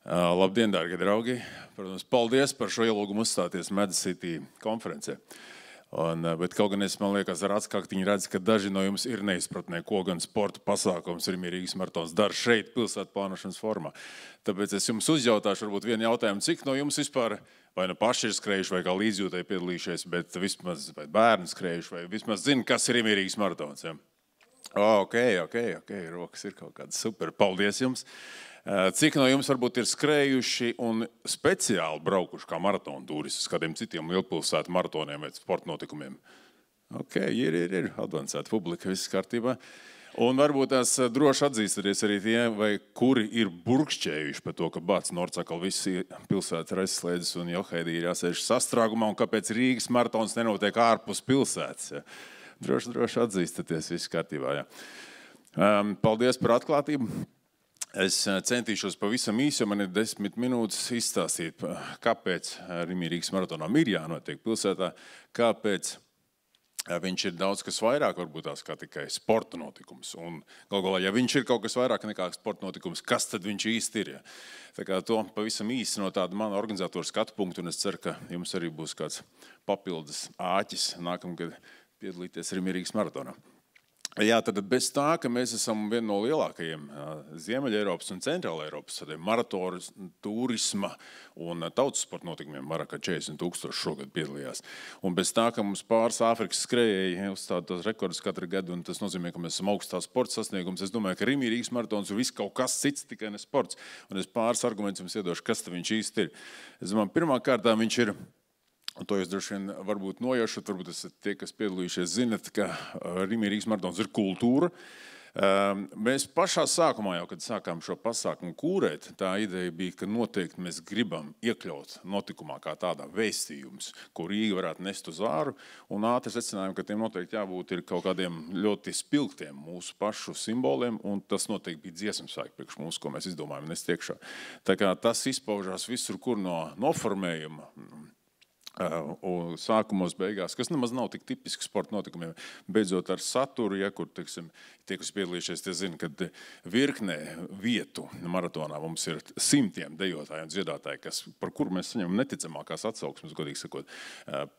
Labdien, dārgie draugi! Protams, paldies par šo ielūgumu uzstāties Medicity konferencē. Bet kaut gan man liekas ar atskaktiņu redz, ka daži no jums ir neizpratnē, ko gan sporta pasākums Rīgas maratons dara šeit pilsētu plānošanas formā. Tāpēc es jums uzjautāšu varbūt vienu jautājumu, cik no jums vispār vai nu paši ir skrējuši vai kā līdzjūtēji piedalījušies, bet vismaz vai bērni skrējuši vai vismaz zina, kas ir Rīgas maratons. Ja? Ok, rokas ir kaut kādas super. Paldies jums! Cik no jums varbūt ir skrējuši un speciāli braukuši kā maratonu turisti uz kādiem citiem lielpilsētu maratoniem vai sporta notikumiem? Ok, ir advancēta publika, viss kārtībā. Un varbūt tās droši atzīstaties arī tie, vai kuri ir burkšķējuši par to, ka Bācis Nords atkal visi pilsētas ir aizslēdzis un Johaidī ir jāsēž sastrāgumā un kāpēc Rīgas maratons nenotiek ārpus pilsētas. Ja? Droši atzīstaties, viss kārtībā. Ja? Paldies par atklātību. Es centīšos pavisam īsi, jo man ir 10 minūtes izstāstīt, kāpēc Rīgas maratonam ir jānotiek pilsētā, kāpēc viņš ir daudz kas vairāk, varbūt tās kā tikai sporta notikums. Un galvā, ja viņš ir kaut kas vairāk nekā sporta notikums, kas tad viņš īsti ir? Ja? Tā kā to pavisam īsi no tāda mana organizatora skatu punktu, un es ceru, ka jums arī būs kāds papildus āķis nākamgad piedalīties Rīgas maratonā. Jā, tad bez tā, ka mēs esam viena no lielākajiem Ziemeļeiropas un Centrāla Eiropas maratonu, turisma un tautas sporta notikumiem, vairāk kā 40,000 šogad piedalījās. Un bez tā, ka mums pāris Āfrikas skrējēji uzstāda tos rekordus katru gadu, un tas nozīmē, ka mēs esam augstā sporta sasniegums, es domāju, ka Rīgas maratons ir viss kaut kas cits, tikai ne sports. Un es pāris argumentus jums iedošu, kas tad viņš īsti ir. Es domāju, pirmā kārtā viņš ir. Un to jūs droši vien varbūt nojaušat, varbūt esat tie, kas piedalījušies, zinat, ka Rīgas maratons ir kultūra. Mēs pašā sākumā jau, kad sākām šo pasākumu kūrēt, tā ideja bija, ka noteikti mēs gribam iekļaut notikumā kā tādā vēstījums, ko Rīga varētu nest uz āru, un ātri secinājām, ka tiem noteikti jābūt ir kaut kādiem ļoti spilgtiem mūsu pašu simboliem, un tas noteikti bija dziesmasvēki priekš mums, ko mēs izdomājam nest iekšā. Tā kā tas izpaužās visur, kur no noformējuma, sākumos beigās, kas nemaz nav tik tipiski sporta notikumiem, beidzot ar saturu, ja, kur, teiksim, tie, kas piedalījušies, tie zina, ka virknē vietu maratonā mums ir simtiem dejotāju un dziedātāju, par kuru mēs saņemam neticamākās atsauksmes, godīgi sakot.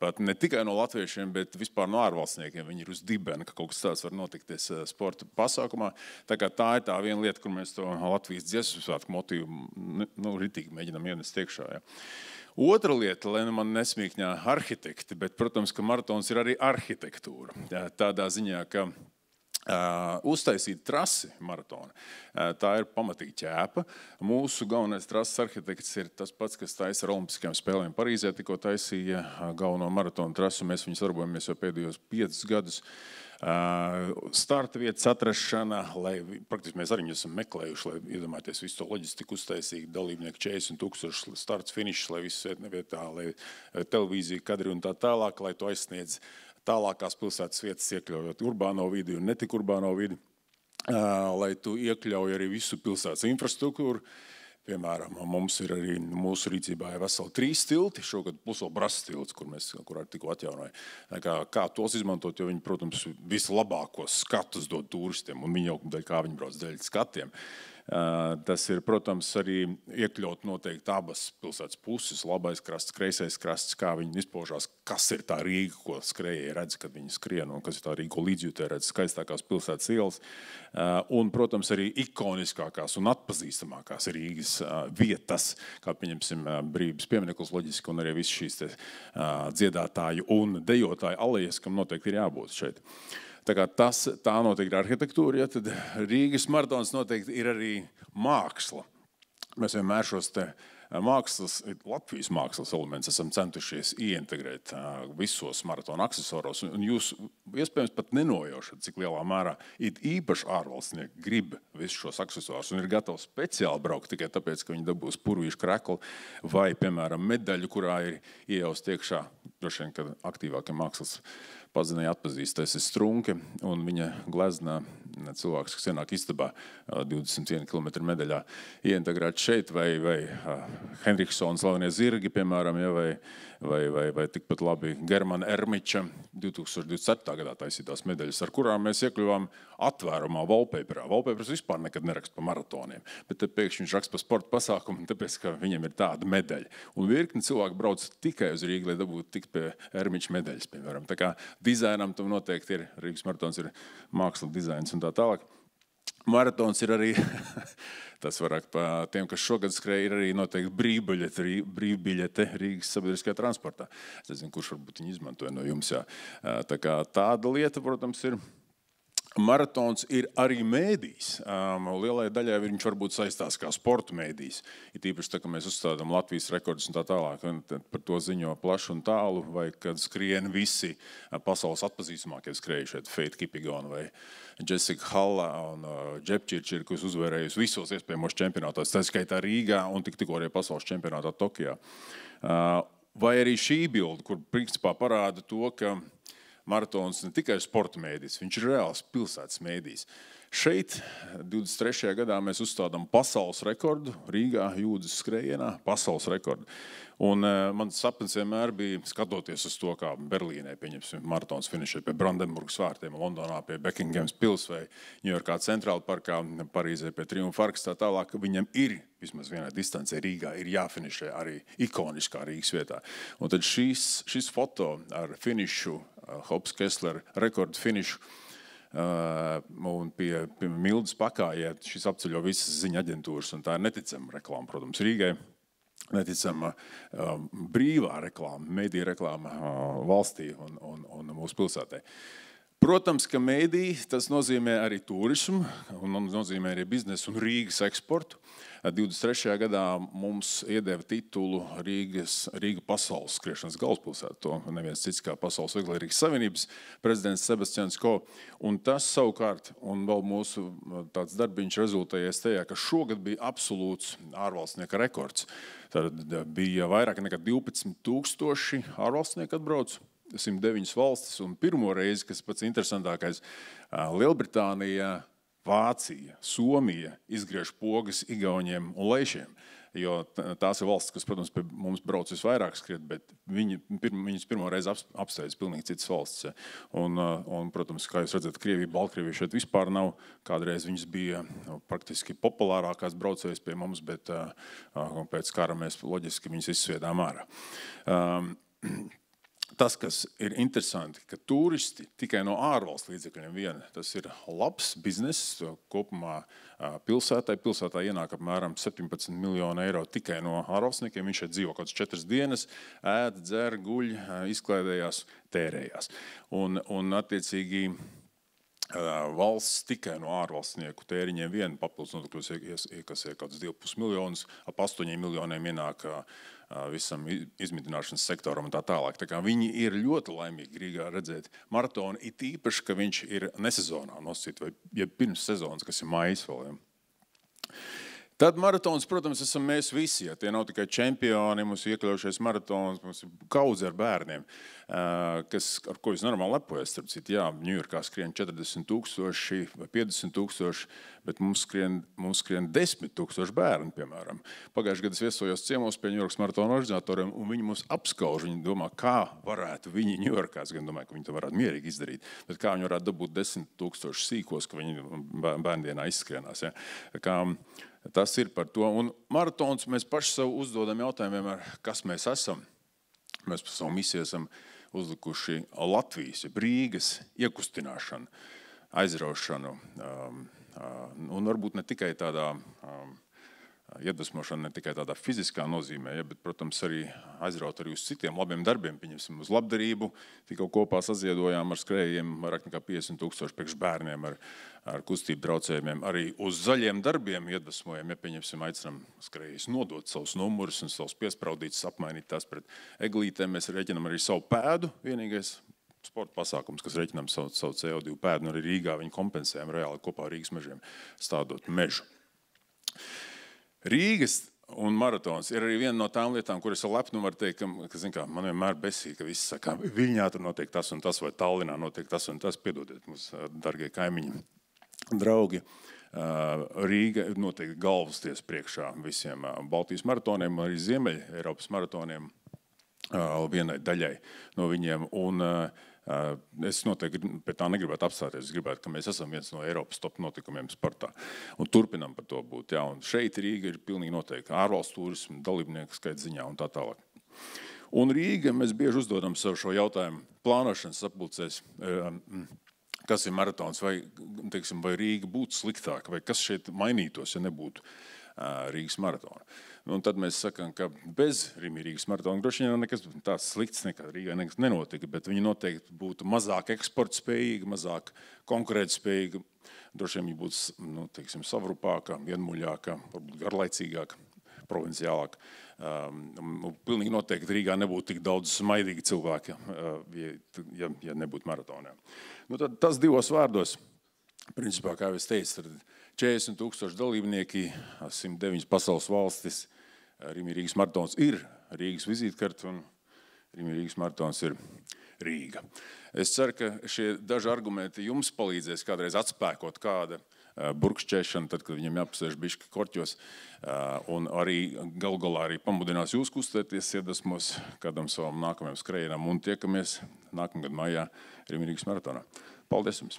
Pat ne tikai no latviešiem, bet vispār no ārvalstniekiem. Viņi ir uz dibena, ka kaut kas tāds var notikties sporta pasākumā. Tā kā tā ir tā viena lieta, kur mēs to Latvijas dziesmu svētku motīvu ritīgi mēģinam ienest iekšā. Ja. Otra lieta, lai man nesmīkņā arhitekti, bet, protams, ka maratons ir arī arhitektūra. Tādā ziņā, ka uztaisīt trasi maratona, tā ir pamatīgi ķēpa. Mūsu galvenais trases arhitekts ir tas pats, kas taisa ar Olimpiskajām spēlēm Parīzē, tikko taisīja galveno maratonu trasu. Mēs viņus darbojamies jau pēdējos 5 gadus. Starta vietas atrašana, lai praktiski mēs arī esam meklējuši, lai iedomāties visu to loģistiku uztaisīt, dalībnieku 40,000 starts, finišs, lai viss iet nevietā, lai televīzija, kadri un tā tālāk, lai to aizsniedz tālākās pilsētas vietas, iekļaujot urbāno vidi un netik urbāno vidi, lai tu iekļauj arī visu pilsētas infrastruktūru. Piemēram, mums ir arī mūsu rīcībā veseli 3 tilti, šogad plus vēl Brasas tilts, kur ar tikko atjaunoja. Kā tos izmantot, jo viņi, protams, vislabākos skatus dod turistiem, un viņi jau kā viņi brauc dēļ skatiem. Tas ir, protams, arī iekļaut noteikti abas pilsētas puses, labais krasts, kreisais krasts, kā viņi izpaužās, kas ir tā Rīga, ko skrējēji redz, kad viņi skrien, un kas ir tā Rīga, ko līdzjūtē redz skaistākās pilsētas ielas, un, protams, arī ikoniskākās un atpazīstamākās Rīgas vietas, kā pieņemsim Brīvības piemineklis loģiski, un arī viss šīs dziedātāju un dejotāju alejas, kam noteikti ir jābūt šeit. Tā noteikti ir arhitektūra, ja, tad Rīgas maratons noteikti ir arī māksla. Mēs vienmēr šos Latvijas mākslas elements esam centušies ieintegrēt visos maratona aksesuāros, un jūs iespējams pat nenojaušat, cik lielā mērā īpaši ārvalstnieki grib visus šos aksesuārus un ir gatavi speciāli braukt tikai tāpēc, ka viņi dabūs purvīšu krekli vai, piemēram, medaļu, kurā ir iejaust iekšā, droši vien, kad aktīvākie mākslas pazinēja atpazīstais ir Strunke, un viņa gleznā cilvēks, kas ienāk istabā 21 km medaļā, ieintegrēt šeit, vai Henriksona slavenie zirgi, piemēram, ja, vai tikpat labi Germana Ermiča 2024. gadā taisītās medaļas, ar kurām mēs iekļuvām atvērumā wallpaperā. Wallpapers vispār nekad neraksta par maratoniem, bet te pēkšņi viņš raksta par sporta pasākumu, tāpēc, ka viņam ir tāda medaļa. Un virkni cilvēki brauc tikai uz Rīgu, lai dabūtu tikt pie Ermiča medaļas, piemēram. Tā kā dizainam tam noteikti ir, Rīgas maratons ir māksla dizains un tā tālāk. Maratons ir arī, tas vairāk pa tiem, kas šogad skrēja, ir arī noteikti brīvbiļete Rīgas sabiedriskajā transportā. Es nezinu, kurš varbūt viņi izmantoja no jums, jā. Tā kā tāda lieta, protams, ir. Maratons ir arī mēdījis. Lielai daļai viņš varbūt saistās kā sporta mēdījis. Ir tīpaši tā, ka mēs uzstādām Latvijas rekordus un tā tālāk. Un par to ziņo plaši un tālu, vai kad skrien visi pasaules atpazīstamākie skrējušie, Faith Kipigona vai Jessica Halla un Džepčirčir, kas uzvarējusi visos iespējamos čempionātos, tā skaitā Rīgā un tikko arī pasaules čempionātā Tokijā. Vai arī šī bilde, kur principā parāda to, ka maratons ne tikai sporta mēdījis, viņš ir reāls pilsētas mēdījis. Šeit 23. gadā mēs uzstādām pasaules rekordu Rīgā jūdzes skrējienā, pasaules rekordu. Un mans sapnis vienmēr bija skatoties uz to, kā Berlīnē, pieņemsim, maratons finišē pie Brandenburgas vārtiem, Londonā pie Buckinghams pils vai Ņujorkā Centrāla parkā, Parīzē pie Triumfa arkas, tā tālāk, viņam ir vismaz vienai distancē Rīgā ir jāfinišē arī ikoniskā Rīgas vietā. Un tad šis foto ar finišu, Hops Kessler rekordu finišu, un pie Mildas pakājiet, šis apceļo visas ziņa aģentūras, un tā ir neticama reklāma, protams, Rīgai. Neticama brīvā reklāma, mediju reklāma valstī un mūsu pilsētē. Protams, ka mediji, tas nozīmē arī turismu, un nozīmē arī biznesu un Rīgas eksportu. 23. gadā mums iedeva titulu Rīga pasaules skriešanas galvaspilsēta. To neviens cits kā Pasaules Vieglierīgas Savienības prezidents Sebastians Ko. Un tas savukārt, un vēl mūsu tāds darbiņš rezultējies tajā, ka šogad bija absolūts ārvalstnieka rekords. Tad bija vairāk nekā 12,000 ārvalstnieku atbrauc. 109 valstis, un pirmo reizi, kas pats interesantākais, Lielbritānija, Vācija, Somija izgriež pogas Igauņiem un Leišiem, jo tās ir valstis, kas, protams, pie mums brauc visvairāk skriet, bet viņas pirmo reizi apsteidz pilnīgi citas valstis. Ja. Un, protams, kā jūs redzat, Krievija, Baltkrievija šeit vispār nav. Kādreiz viņas bija praktiski populārākās braucējas pie mums, bet pēc kara mēs loģiski viņas izsviedām ārā. Tas, kas ir interesanti, ka turisti tikai no ārvalstu līdzekļiem vien, tas ir labs bizness kopumā pilsētai. Pilsētā ienāk apmēram 17 miljonu eiro tikai no ārvalstniekiem. Viņš šeit dzīvo kāds 4 dienas, ēd, dzer, guļ, izklaidējās, tērējās. Un attiecīgi valsts tikai no ārvalstnieku tēriņiem vien papildus nodokļos iekasē kāds 2,5 miljonus, ap 8 miljoniem ienāk visam izmitināšanas sektoram un tā tālāk. Tā kā viņi ir ļoti laimīgi Rīgā redzēt maratonu, it īpaši, ka viņš ir nesezonā nosacīt, vai pirms sezonas, kas ir maijs vēl. Ja. Tad maratons, protams, esam mēs visi, ja tie nav tikai čempioni, mums iekļaujušies maratons, mums ir kaudze ar bērniem, ar ko jūs normāli lepojas, starp citu, jā, Ņujorkā skrien 40,000 vai 50,000, bet mums skrien 10,000 bērni, piemēram. Pagājušajā gadā viesojos ciemos pie Ņujorkas maratona organizatoriem, un viņi mums apskauž, viņi domā, kā varētu viņi Ņujorkā, es gan domāju, ka viņi to varētu mierīgi izdarīt, bet kā viņi varētu dabūt 10,000 sīkos, ka viņi bērndienā izskrienās. Ja. Tas ir par to. Un maratons mēs paši sev uzdodam jautājumu vienmēr, kas mēs esam. Mēs par savu misiju esam uzlikuši Latvijas, Rīgas iekustināšanu, aizraušanu. Un varbūt ne tikai tādā iedvesmošana, ne tikai tādā fiziskā nozīmē, ja, bet, protams, arī aizraut arī uz citiem labiem darbiem, pieņemsim uz labdarību. Tikko kopā saziedojām ar skrējiem vairāk nekā 50,000 priekš bērniem ar kustību traucējumiem. Arī uz zaļiem darbiem iedvesmojam, ja, pieņemsim, aicinām skrējējus nodot savus numurus un savus piespraudītus, apmainīt tās pret eglītēm. Mēs rēķinam arī savu pēdu, vienīgais sporta pasākums, kas rēķinam savu CO2 pēdu, un arī Rīgā viņi kompensējam reāli kopā ar Rīgas mežiem stādot mežu. Rīgas un maratons ir arī viena no tām lietām, kuras ar lepnumu var teikt, ka zin kā, man vienmēr besīja, ka visi saka, Viļņā tur notiek tas un tas, vai Tallinā notiek tas un tas, piedodiet mums, dargie kaimiņi. draugi, Rīga ir noteikti galvasties priekšā visiem Baltijas maratoniem, arī Ziemeļa Eiropas maratoniem, vienai daļai no viņiem. Un es noteikti pie tā negribētu apstāties. Es gribētu, ka mēs esam viens no Eiropas top notikumiem sportā un turpinam par to būt. Jā. Un šeit Rīga ir pilnīgi noteikti ārvalstu turismu, dalībnieku skaita ziņā un tā tālāk. Un Rīga, mēs bieži uzdodam sev šo jautājumu plānošanas sapulcēs, kas ir maratons, vai, teiksim, vai Rīga būtu sliktāka, vai kas šeit mainītos, ja nebūtu Rīgas maratona. Un tad mēs sakām, ka bez Rīgas maratona droši vien nekas tāds slikts nekad Rīgai nekas nenotika, bet viņi noteikti būtu mazāk eksportspējīgi, mazāk konkurētspējīgi, droši vien viņi būtu, teiksim, savrupāka, vienmuļāka, varbūt garlaicīgāka, provinciālāka. Pilnīgi noteikti Rīgā nebūtu tik daudz smaidīgi cilvēki, ja nebūtu maratonā. Tad tas divos vārdos, principā, kā es teicu, tad 40,000 dalībnieki, 109 pasaules valstis, Rīgas maratons ir Rīgas vizītkarte un Rīgas maratons ir Rīga. Es ceru, ka šie daži argumenti jums palīdzēs kādreiz atspēkot kāda burkšķēšana, tad, kad viņam jāpasēž bišķi korķos, un arī galu galā arī pamudinās jūs kustēties iedvesmos kādam savam nākamajam skrējienam un tiekamies nākamgad maijā Rīgas maratonā. Paldies jums!